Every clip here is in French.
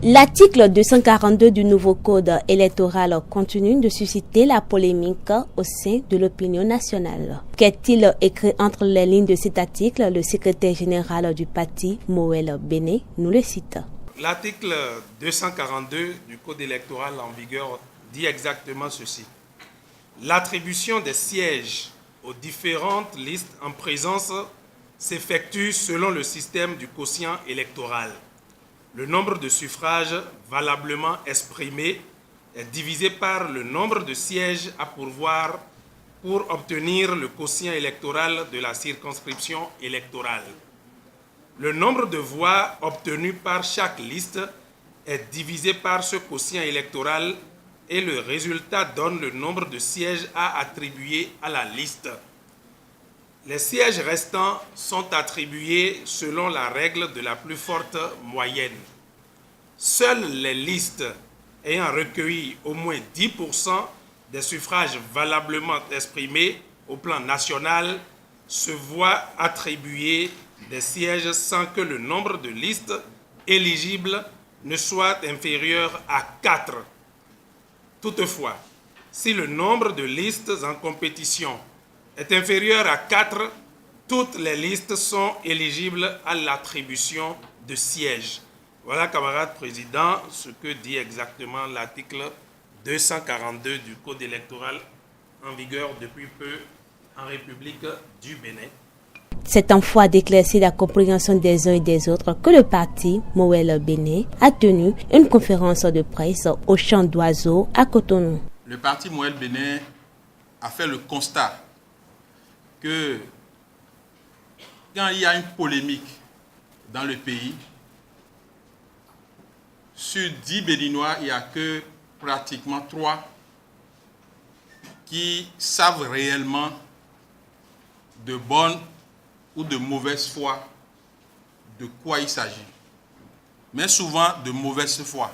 L'article 242 du nouveau code électoral continue de susciter la polémique au sein de l'opinion nationale. Qu'est-il écrit entre les lignes de cet article? Le secrétaire général du parti, Moël Béné, nous le cite. L'article 242 du code électoral en vigueur dit exactement ceci. L'attribution des sièges aux différentes listes en présence s'effectue selon le système du quotient électoral. Le nombre de suffrages valablement exprimés est divisé par le nombre de sièges à pourvoir pour obtenir le quotient électoral de la circonscription électorale. Le nombre de voix obtenues par chaque liste est divisé par ce quotient électoral et le résultat donne le nombre de sièges à attribuer à la liste. Les sièges restants sont attribués selon la règle de la plus forte moyenne. Seules les listes ayant recueilli au moins 10% des suffrages valablement exprimés au plan national se voient attribuer des sièges sans que le nombre de listes éligibles ne soit inférieur à 4. Toutefois, si le nombre de listes en compétition est inférieur à 4, toutes les listes sont éligibles à l'attribution de sièges. Voilà, camarade président, ce que dit exactement l'article 242 du Code électoral en vigueur depuis peu en République du Bénin. C'est en foi d'éclaircir la compréhension des uns et des autres que le parti Moël Béné a tenu une conférence de presse au Champ d'Oiseaux à Cotonou. Le parti Moël Béné a fait le constat que quand il y a une polémique dans le pays, sur 10 Béninois, il n'y a que pratiquement 3 qui savent réellement de bonne ou de mauvaise foi de quoi il s'agit. Mais souvent de mauvaise foi,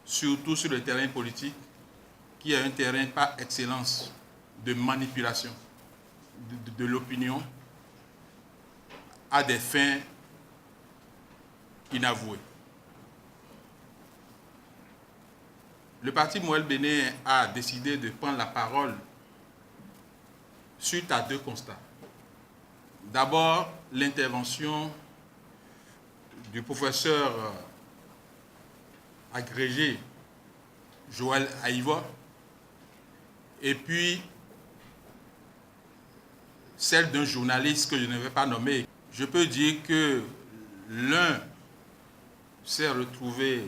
surtout sur le terrain politique, qui est un terrain par excellence de manipulation de l'opinion à des fins inavouées. Le parti Moël Béné a décidé de prendre la parole suite à 2 constats. D'abord, l'intervention du professeur agrégé Joël Aïva, et puis celle d'un journaliste que je ne vais pas nommer. Je peux dire que l'un s'est retrouvé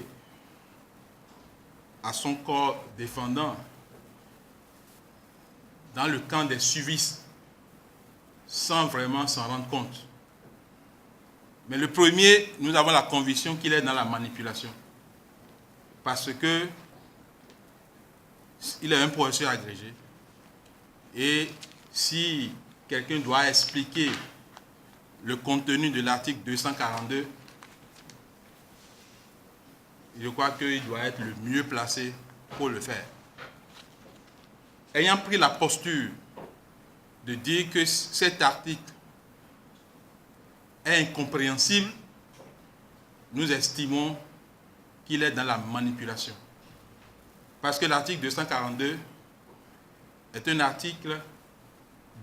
à son corps défendant dans le camp des suivistes sans vraiment s'en rendre compte. Mais le premier, nous avons la conviction qu'il est dans la manipulation. Parce que il est un professeur agrégé. Et si quelqu'un doit expliquer le contenu de l'article 242, je crois qu'il doit être le mieux placé pour le faire. Ayant pris la posture de dire que cet article est incompréhensible, nous estimons qu'il est dans la manipulation. Parce que l'article 242 est un article,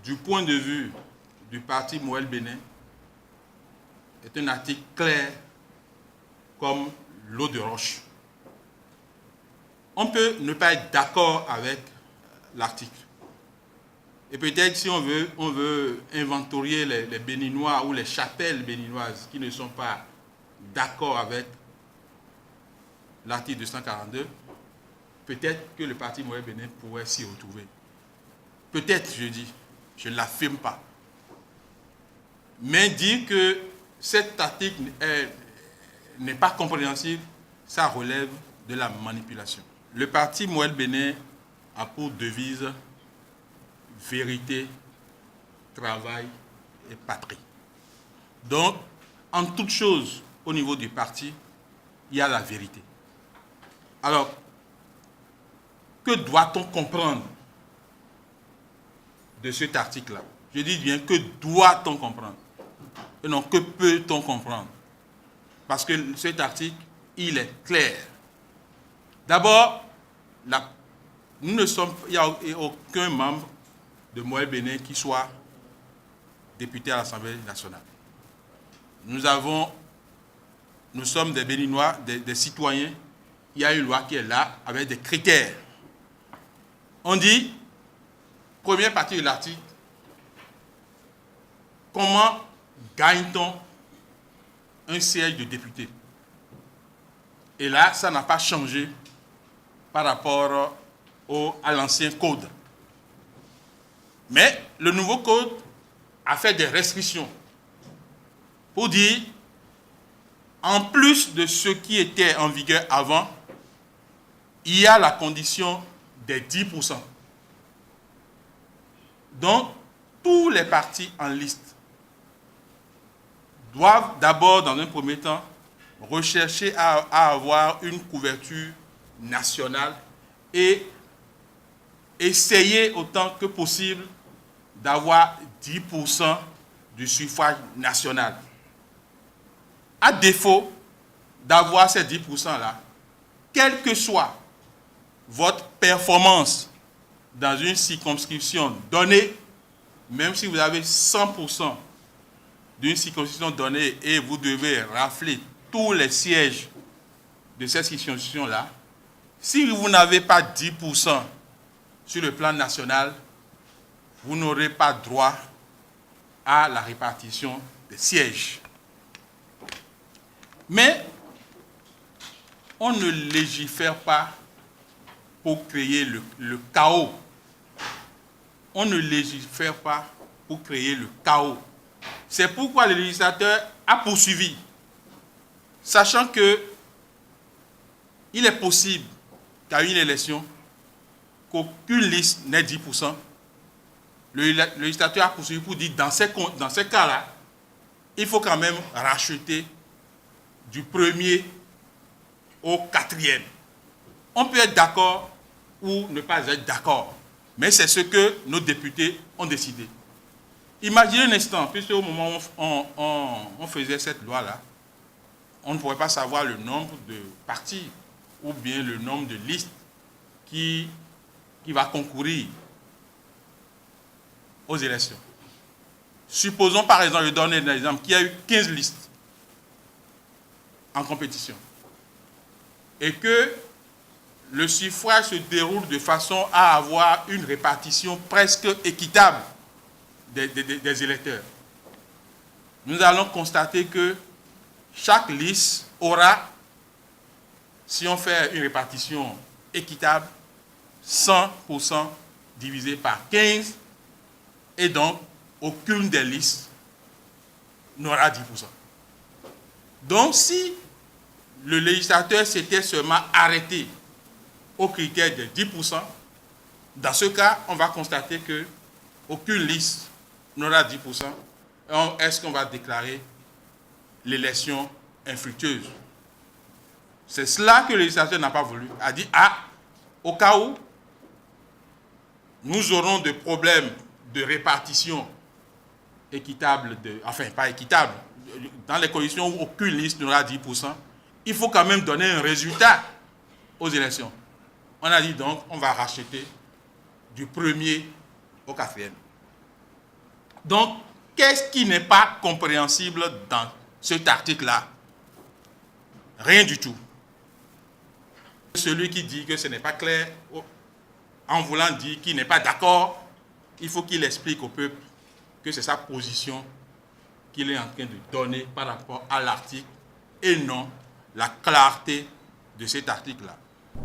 du point de vue du parti Moël Béné, est un article clair comme l'eau de roche. On peut ne pas être d'accord avec l'article. Et peut-être si on veut inventorier les Béninois ou les chapelles béninoises qui ne sont pas d'accord avec l'article 242, peut-être que le parti Moël Béné pourrait s'y retrouver. Peut-être, je dis, je ne l'affirme pas. Mais dire que cet article n'est pas compréhensible, ça relève de la manipulation. Le parti Moël Béné a pour devise vérité, travail et patrie. Donc, en toute chose, au niveau du parti, il y a la vérité. Alors, que doit-on comprendre de cet article-là? Je dis bien que doit-on comprendre et non que peut-on comprendre. Parce que cet article, il est clair. D'abord, il n'y a aucun membre de Moël Bénin qui soit député à l'Assemblée nationale. Nous sommes des Béninois, des citoyens. Il y a une loi qui est là avec des critères. On dit, première partie de l'article, comment gagne-t-on un siège de député? Et là, ça n'a pas changé par rapport à l'ancien code. Mais le nouveau code a fait des restrictions pour dire, en plus de ce qui était en vigueur avant, il y a la condition des 10%. Donc, tous les partis en liste doivent d'abord, dans un premier temps, rechercher à avoir une couverture nationale et essayer autant que possible d'avoir 10% du suffrage national. À défaut d'avoir ces 10%-là, quelle que soit votre performance dans une circonscription donnée, même si vous avez 100% d'une circonscription donnée et vous devez rafler tous les sièges de cette circonscription-là, si vous n'avez pas 10% sur le plan national, vous n'aurez pas droit à la répartition des sièges. Mais on ne légifère pas pour créer le chaos. On ne légifère pas pour créer le chaos. C'est pourquoi le législateur a poursuivi, sachant que il est possible qu'à une élection, qu'aucune liste n'ait 10%. Le législateur a poursuivi pour dire, dans ces cas-là, il faut quand même racheter du premier au quatrième. On peut être d'accord ou ne pas être d'accord, mais c'est ce que nos députés ont décidé. Imaginez un instant, puisque au moment où on faisait cette loi-là, on ne pourrait pas savoir le nombre de partis ou bien le nombre de listes qui va concourir aux élections. Supposons par exemple, je donne un exemple, qu'il y a eu 15 listes en compétition et que le suffrage se déroule de façon à avoir une répartition presque équitable des électeurs. Nous allons constater que chaque liste aura, si on fait une répartition équitable, 100% divisé par 15, et donc aucune des listes n'aura 10%. Donc si le législateur s'était seulement arrêté au critère de 10%, dans ce cas, on va constater qu'aucune liste n'aura 10%. Est-ce qu'on va déclarer l'élection infructueuse? C'est cela que le législateur n'a pas voulu. Il a dit, au cas où nous aurons des problèmes de répartition équitable, pas équitable, dans les conditions où aucune liste n'aura 10%, il faut quand même donner un résultat aux élections. On a dit donc, on va racheter du premier au quatrième. Donc, qu'est-ce qui n'est pas compréhensible dans cet article-là? Rien du tout. Celui qui dit que ce n'est pas clair, en voulant dire qu'il n'est pas d'accord, il faut qu'il explique au peuple que c'est sa position qu'il est en train de donner par rapport à l'article et non la clarté de cet article-là.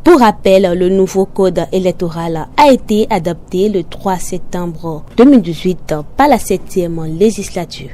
Pour rappel, le nouveau code électoral a été adopté le 3 septembre 2018 par la 7e législature.